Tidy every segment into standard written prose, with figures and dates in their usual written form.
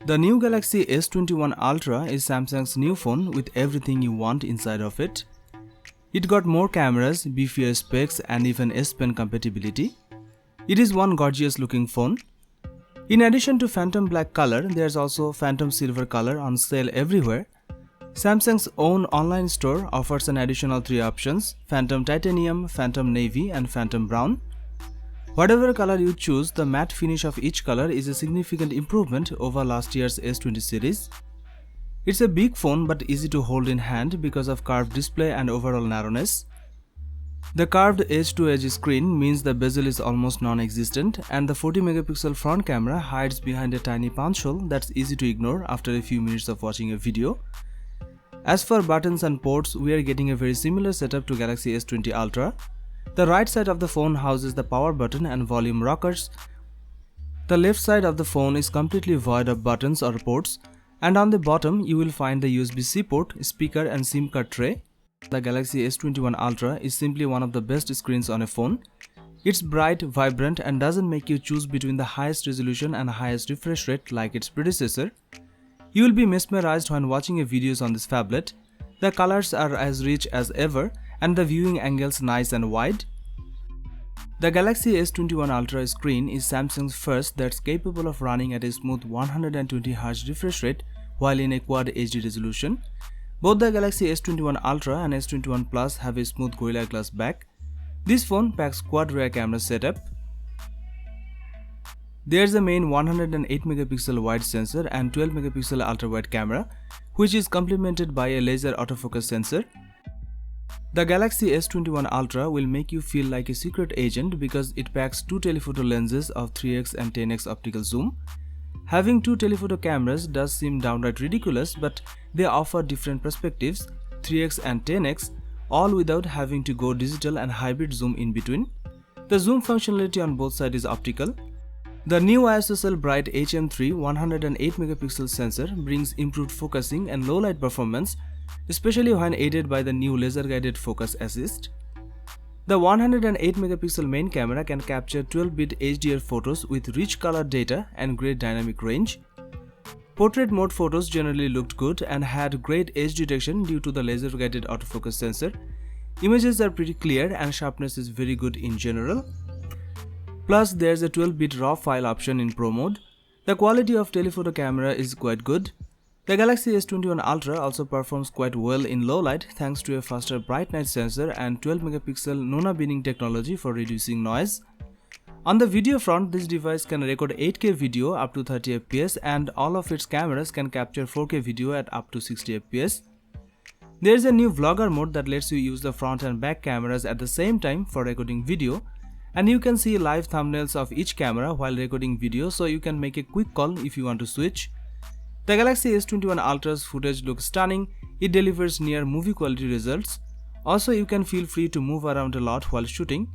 The new Galaxy S21 Ultra is Samsung's new phone with everything you want inside of it. It got more cameras, beefier specs and even S Pen compatibility. It is one gorgeous looking phone. In addition to Phantom Black color, there's also Phantom Silver color on sale everywhere. Samsung's own online store offers an additional 3 options: Phantom Titanium, Phantom Navy and Phantom Brown. Whatever color you choose, the matte finish of each color is a significant improvement over last year's S20 series. It's a big phone but easy to hold in hand because of curved display and overall narrowness. The curved edge-to-edge screen means the bezel is almost non-existent, and the 40-megapixel front camera hides behind a tiny punch hole that's easy to ignore after a few minutes of watching a video. As for buttons and ports, we are getting a very similar setup to Galaxy S20 Ultra. The right side of the phone houses the power button and volume rockers. The left side of the phone is completely void of buttons or ports, and on the bottom you will find the USB-C port, speaker and SIM card tray. The Galaxy S21 Ultra is simply one of the best screens on a phone. It's bright, vibrant and doesn't make you choose between the highest resolution and highest refresh rate like its predecessor. You will be mesmerized when watching videos on this phablet. The colors are as rich as ever and the viewing angles nice and wide. The Galaxy S21 Ultra screen is Samsung's first that's capable of running at a smooth 120Hz refresh rate while in a Quad HD resolution. Both the Galaxy S21 Ultra and S21 Plus have a smooth Gorilla Glass back. This phone packs quad rear camera setup. There's a main 108-megapixel wide sensor and 12-megapixel ultra-wide camera, which is complemented by a laser autofocus sensor. The Galaxy S21 Ultra will make you feel like a secret agent because it packs 2 telephoto lenses of 3x and 10x optical zoom. Having 2 telephoto cameras does seem downright ridiculous, but they offer different perspectives, 3x and 10x, all without having to go digital and hybrid zoom in between. The zoom functionality on both sides is optical. The new ISOCELL Bright HM3 108-megapixel sensor brings improved focusing and low light performance, especially when aided by the new laser-guided focus assist. The 108-megapixel main camera can capture 12-bit HDR photos with rich color data and great dynamic range. Portrait mode photos generally looked good and had great edge detection due to the laser-guided autofocus sensor. Images are pretty clear and sharpness is very good in general. Plus, there's a 12-bit RAW file option in Pro mode. The quality of telephoto camera is quite good. The Galaxy S21 Ultra also performs quite well in low light thanks to a faster bright night sensor and 12-megapixel Nona binning technology for reducing noise. On the video front, this device can record 8K video up to 30 fps and all of its cameras can capture 4K video at up to 60 fps. There is a new vlogger mode that lets you use the front and back cameras at the same time for recording video, and you can see live thumbnails of each camera while recording video, so you can make a quick call if you want to switch. The Galaxy S21 Ultra's footage looks stunning. It delivers near movie quality results. Also, you can feel free to move around a lot while shooting.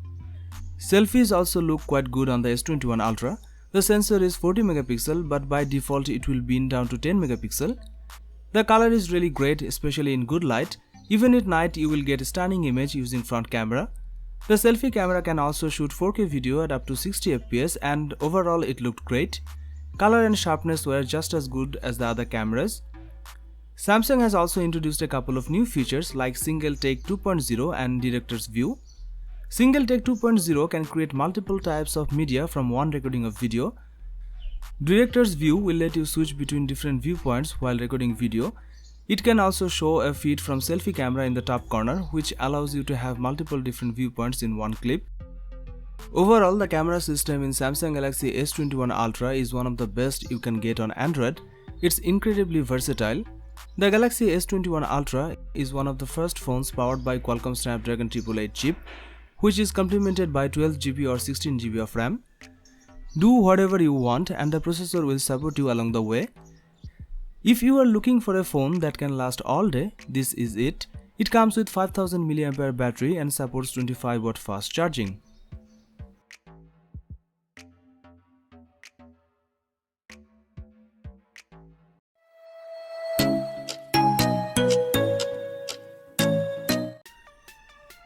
Selfies also look quite good on the S21 Ultra. The sensor is 40 megapixel, but by default it will bin down to 10 megapixel. The color is really great, especially in good light. Even at night you will get a stunning image using front camera. The selfie camera can also shoot 4K video at up to 60 fps and overall it looked great. Color and sharpness were just as good as the other cameras. Samsung has also introduced a couple of new features like Single Take 2.0 and Director's View. Single Take 2.0 can create multiple types of media from one recording of video. Director's View will let you switch between different viewpoints while recording video. It can also show a feed from selfie camera in the top corner, which allows you to have multiple different viewpoints in one clip. Overall, the camera system in Samsung Galaxy S21 Ultra is one of the best you can get on Android. It's incredibly versatile. The Galaxy S21 Ultra is one of the first phones powered by Qualcomm Snapdragon 888 chip, which is complemented by 12GB or 16GB of RAM. Do whatever you want and the processor will support you along the way. If you are looking for a phone that can last all day, this is it. It comes with 5000 mAh battery and supports 25W fast charging.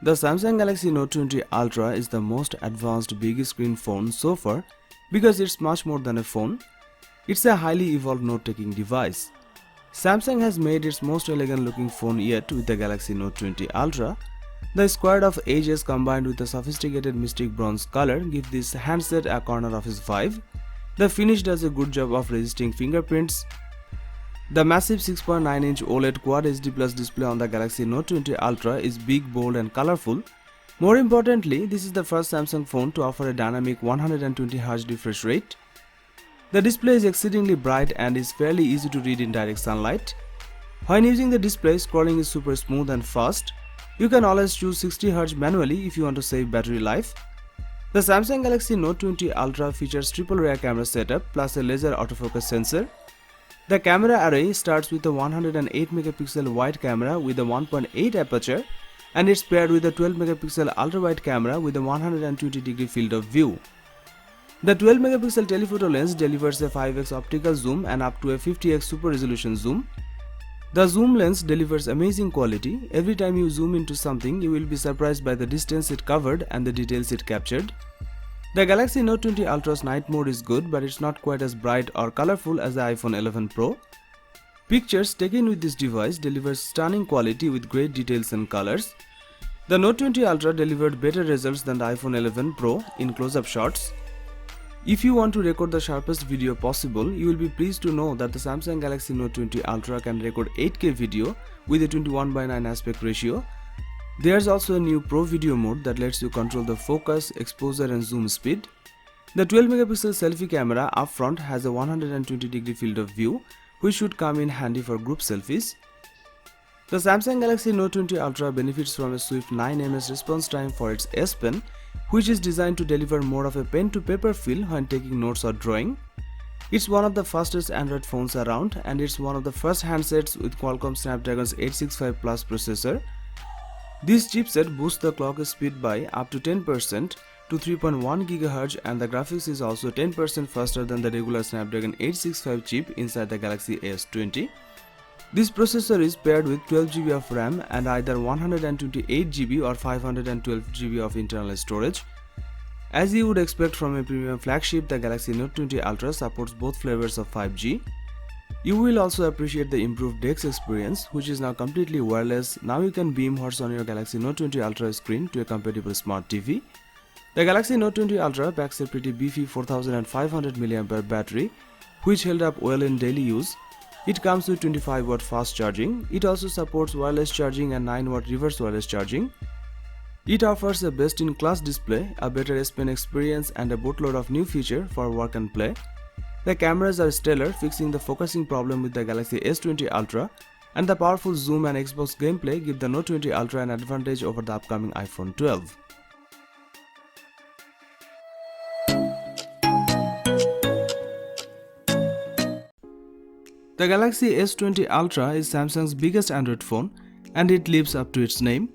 The Samsung Galaxy Note 20 Ultra is the most advanced big screen phone so far because it's much more than a phone. It's a highly evolved note-taking device. Samsung has made its most elegant looking phone yet with the Galaxy Note 20 Ultra. The squared of edges combined with the sophisticated mystic bronze color give this handset a corner office vibe. The finish does a good job of resisting fingerprints. The massive 6.9-inch OLED Quad HD Plus display on the Galaxy Note 20 Ultra is big, bold and colorful. More importantly, this is the first Samsung phone to offer a dynamic 120Hz refresh rate. The display is exceedingly bright and is fairly easy to read in direct sunlight. When using the display, scrolling is super smooth and fast. You can always choose 60Hz manually if you want to save battery life. The Samsung Galaxy Note 20 Ultra features triple rear camera setup plus a laser autofocus sensor. The camera array starts with a 108MP wide camera with a 1.8 aperture and it's paired with a 12MP ultra-wide camera with a 120° field of view. The 12MP telephoto lens delivers a 5x optical zoom and up to a 50x super resolution zoom. The zoom lens delivers amazing quality. Every time you zoom into something, you will be surprised by the distance it covered and the details it captured. The Galaxy Note 20 Ultra's night mode is good, but it's not quite as bright or colorful as the iPhone 11 Pro. Pictures taken with this device delivers stunning quality with great details and colors. The Note 20 Ultra delivered better results than the iPhone 11 Pro in close-up shots. If you want to record the sharpest video possible, you will be pleased to know that the Samsung Galaxy Note 20 Ultra can record 8K video with a 21:9 aspect ratio. There's also a new Pro Video mode that lets you control the focus, exposure and zoom speed. The 12MP selfie camera up front has a 120° field of view, which should come in handy for group selfies. The Samsung Galaxy Note 20 Ultra benefits from a swift 9ms response time for its S Pen, which is designed to deliver more of a pen-to-paper feel when taking notes or drawing. It's one of the fastest Android phones around and it's one of the first handsets with Qualcomm Snapdragon's 865 Plus processor. This chipset boosts the clock speed by up to 10% to 3.1 GHz and the graphics is also 10% faster than the regular Snapdragon 865 chip inside the Galaxy S20. This processor is paired with 12GB of RAM and either 128GB or 512GB of internal storage. As you would expect from a premium flagship, the Galaxy Note 20 Ultra supports both flavors of 5G. You will also appreciate the improved DeX experience, which is now completely wireless. Now you can beam what's on your Galaxy Note 20 Ultra screen to a compatible smart TV. The Galaxy Note 20 Ultra packs a pretty beefy 4500 mAh battery, which held up well in daily use. It comes with 25W fast charging. It also supports wireless charging and 9W reverse wireless charging. It offers a best-in-class display, a better S Pen experience and a boatload of new features for work and play. The cameras are stellar, fixing the focusing problem with the Galaxy S20 Ultra, and the powerful zoom and Xbox gameplay give the Note 20 Ultra an advantage over the upcoming iPhone 12. The Galaxy S20 Ultra is Samsung's biggest Android phone and it lives up to its name.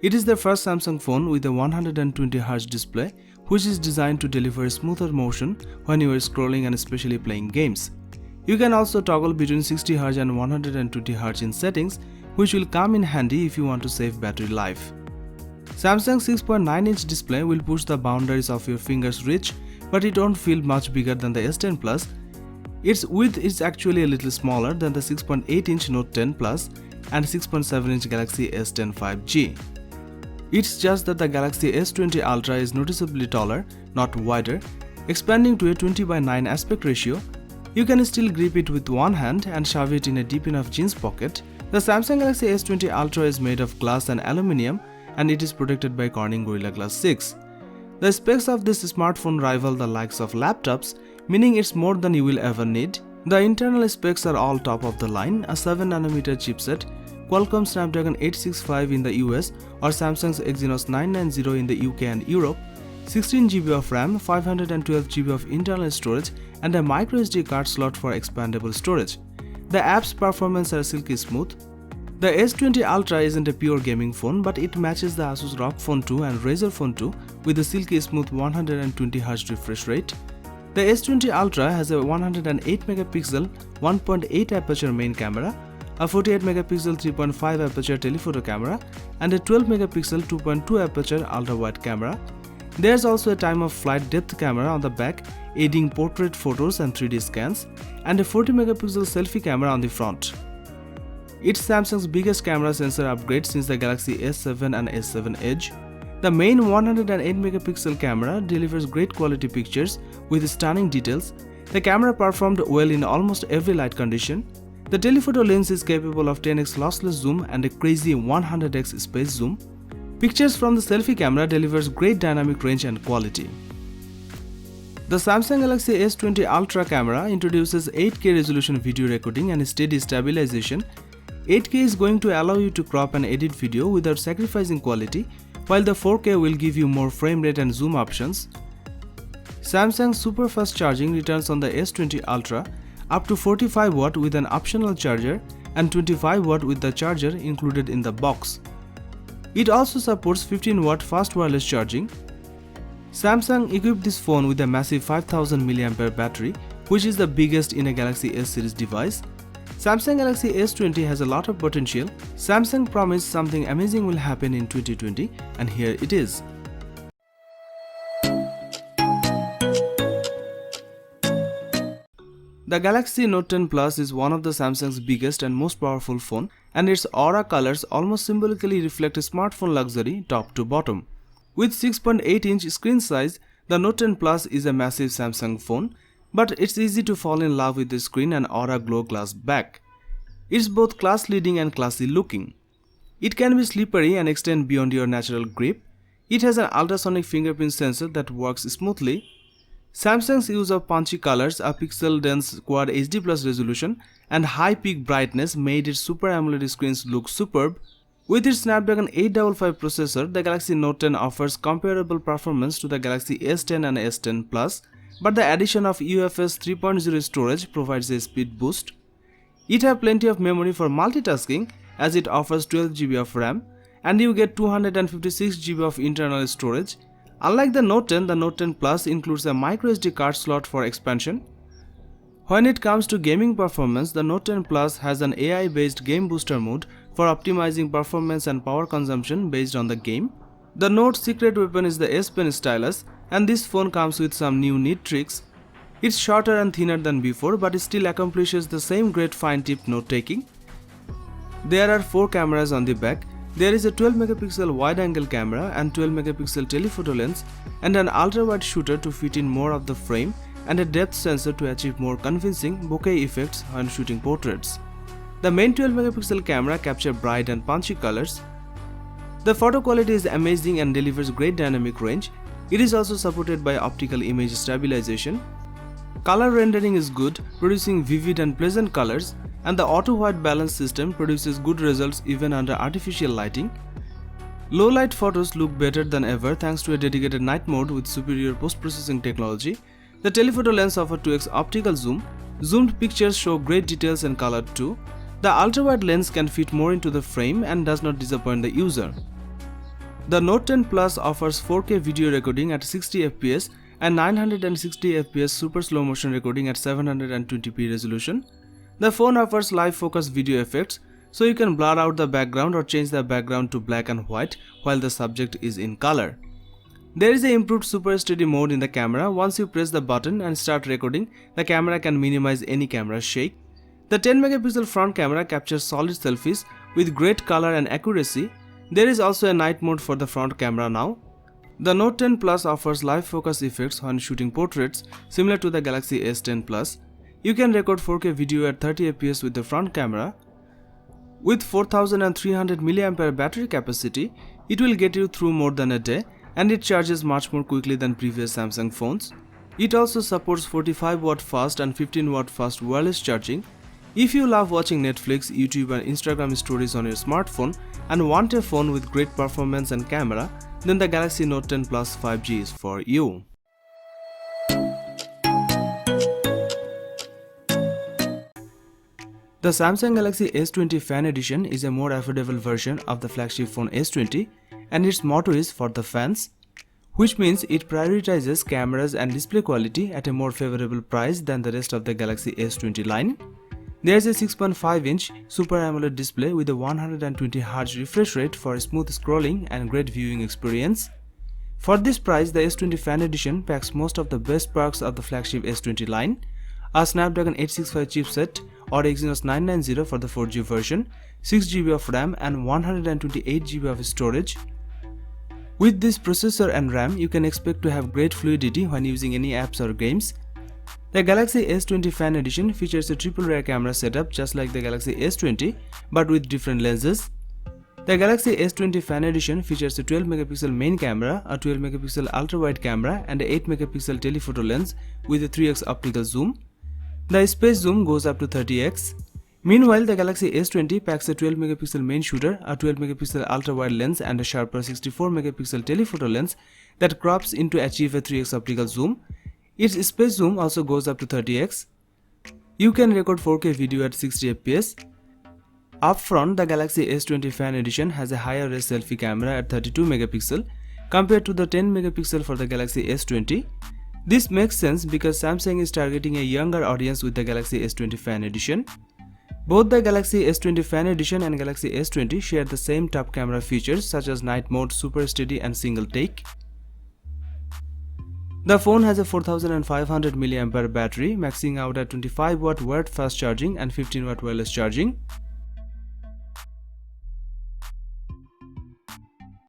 It is the first Samsung phone with a 120Hz display, which is designed to deliver smoother motion when you are scrolling and especially playing games. You can also toggle between 60Hz and 120Hz in settings, which will come in handy if you want to save battery life. Samsung's 6.9-inch display will push the boundaries of your finger's reach, but it won't feel much bigger than the S10 Plus. Its width is actually a little smaller than the 6.8-inch Note 10 Plus and 6.7-inch Galaxy S10 5G. It's just that the Galaxy S20 Ultra is noticeably taller, not wider. Expanding to a 20:9 aspect ratio, you can still grip it with one hand and shove it in a deep enough jeans pocket. The Samsung Galaxy S20 Ultra is made of glass and aluminium and it is protected by Corning Gorilla Glass 6. The specs of this smartphone rival the likes of laptops, meaning it's more than you will ever need. The internal specs are all top of the line, a 7nm chipset, Qualcomm Snapdragon 865 in the US or Samsung's Exynos 990 in the UK and Europe, 16GB of RAM, 512GB of internal storage and a microSD card slot for expandable storage. The app's performance are silky smooth. The S20 Ultra isn't a pure gaming phone, but it matches the Asus ROG Phone 2 and Razer Phone 2 with a silky smooth 120Hz refresh rate. The S20 Ultra has a 108MP 1.8 aperture main camera, a 48MP 3.5 aperture telephoto camera and a 12MP 2.2 aperture ultra-wide camera. There's also a time-of-flight depth camera on the back, aiding portrait photos and 3D scans, and a 40 megapixel selfie camera on the front. It's Samsung's biggest camera sensor upgrade since the Galaxy S7 and S7 Edge. The main 108 megapixel camera delivers great quality pictures with stunning details. The camera performed well in almost every light condition. The telephoto lens is capable of 10x lossless zoom and a crazy 100x space zoom. Pictures from the selfie camera delivers great dynamic range and quality. The Samsung Galaxy S20 Ultra camera introduces 8K resolution video recording and steady stabilization. 8K is going to allow you to crop and edit video without sacrificing quality, while the 4K will give you more frame rate and zoom options. Samsung's super fast charging returns on the S20 Ultra, up to 45 watt with an optional charger and 25 watt with the charger included in the box. It also supports 15 watt fast wireless charging. Samsung equipped this phone with a massive 5000 mAh battery, which is the biggest in a Galaxy S series device. Samsung Galaxy S20 has a lot of potential. Samsung promised something amazing will happen in 2020, and here it is. The Galaxy Note 10 Plus is one of the Samsung's biggest and most powerful phone, and its aura colors almost symbolically reflect smartphone luxury top to bottom. With 6.8-inch screen size, the Note 10 Plus is a massive Samsung phone, but it's easy to fall in love with the screen and aura glow glass back. It's both class-leading and classy looking. It can be slippery and extend beyond your natural grip. It has an ultrasonic fingerprint sensor that works smoothly. Samsung's use of punchy colors, a pixel-dense Quad HD Plus resolution, and high peak brightness made its Super AMOLED screens look superb. With its Snapdragon 855 processor, the Galaxy Note 10 offers comparable performance to the Galaxy S10 and S10 Plus, but the addition of UFS 3.0 storage provides a speed boost. It has plenty of memory for multitasking, as it offers 12GB of RAM, and you get 256GB of internal storage. Unlike the Note 10, the Note 10 Plus includes a microSD card slot for expansion. When it comes to gaming performance, the Note 10 Plus has an AI-based game booster mode for optimizing performance and power consumption based on the game. The Note's secret weapon is the S Pen stylus, and this phone comes with some new neat tricks. It's shorter and thinner than before, but it still accomplishes the same great fine-tip note-taking. There are 4 cameras on the back. There is a 12 megapixel wide-angle camera and 12 megapixel telephoto lens, and an ultra-wide shooter to fit in more of the frame, and a depth sensor to achieve more convincing bokeh effects when shooting portraits. The main 12 megapixel camera captures bright and punchy colors. The photo quality is amazing and delivers great dynamic range. It is also supported by optical image stabilization. Color rendering is good, producing vivid and pleasant colors, and the auto-white balance system produces good results even under artificial lighting. Low-light photos look better than ever thanks to a dedicated night mode with superior post-processing technology. The telephoto lens offers 2x optical zoom. Zoomed pictures show great details and color too. The ultra-wide lens can fit more into the frame and does not disappoint the user. The Note 10 Plus offers 4K video recording at 60 fps and 960 fps super slow motion recording at 720p resolution. The phone offers live focus video effects, so you can blur out the background or change the background to black and white while the subject is in color. There is an improved super steady mode in the camera. Once you press the button and start recording, the camera can minimize any camera shake. The 10 megapixel front camera captures solid selfies with great color and accuracy. There is also a night mode for the front camera now. The Note 10 Plus offers live focus effects when shooting portraits, similar to the Galaxy S10 Plus. You can record 4K video at 30 fps with the front camera. With 4300 mAh battery capacity, it will get you through more than a day, and it charges much more quickly than previous Samsung phones. It also supports 45 watt fast and 15 watt fast wireless charging. If you love watching Netflix, YouTube and Instagram stories on your smartphone and want a phone with great performance and camera, then the Galaxy Note 10 Plus 5G is for you. The Samsung Galaxy S20 Fan Edition is a more affordable version of the flagship phone S20, and its motto is for the fans, which means it prioritizes cameras and display quality at a more favorable price than the rest of the Galaxy S20 line. There is a 6.5-inch Super AMOLED display with a 120Hz refresh rate for smooth scrolling and great viewing experience. For this price, the S20 Fan Edition packs most of the best perks of the flagship S20 line: a Snapdragon 865 chipset or Exynos 990 for the 4G version, 6GB of RAM and 128GB of storage. With this processor and RAM, you can expect to have great fluidity when using any apps or games. The Galaxy S20 Fan Edition features a triple rear camera setup just like the Galaxy S20 but with different lenses. The Galaxy S20 Fan Edition features a 12MP main camera, a 12MP ultra-wide camera and a 8MP telephoto lens with a 3x optical zoom. The space zoom goes up to 30x. Meanwhile, the Galaxy S20 packs a 12MP main shooter, a 12MP ultra-wide lens and a sharper 64MP telephoto lens that crops in to achieve a 3x optical zoom. Its space zoom also goes up to 30x. You can record 4K video at 60fps. Up front, the Galaxy S20 Fan Edition has a higher res selfie camera at 32MP compared to the 10MP for the Galaxy S20. This makes sense because Samsung is targeting a younger audience with the Galaxy S20 Fan Edition. Both the Galaxy S20 Fan Edition and Galaxy S20 share the same top camera features such as night mode, super steady and single take. The phone has a 4500 mAh battery, maxing out at 25W wired fast charging and 15W wireless charging.